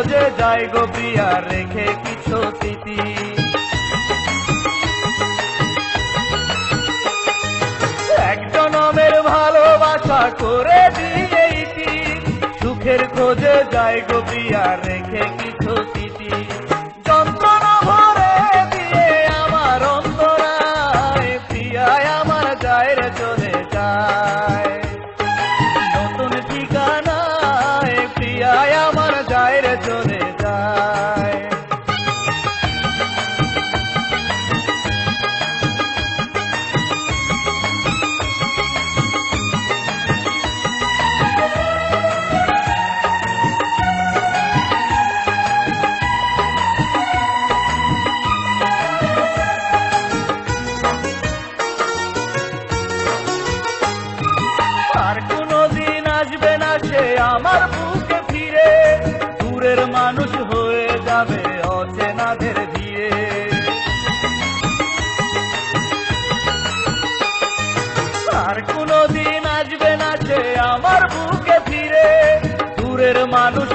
খোঁজে যায় গো প্রিয়া রেখে কিছু স্মৃতি। এক জনমের ভালোবাসা করে দিয়ে ইতি, সুখের খোঁজে যায় গো প্রিয়া রেখে কিছু স্মৃতি। যন্ত্রণা ভরে দিয়ে আমার অন্তরায় প্রিয়ায় আমার যায় রে চলে যায় নতুন ঠিকানায়, প্রিয়ায় আমার যায় রে চলে যায়। আর কোনদিন আসবে না সে আমার বুকে ফিরে, দূরের মানুষ হয়ে যাবে অচেনাদের ভিড়ে। আর কোনদিন আসবে না সে আমার বুকে ফিরে, দূরের মানুষ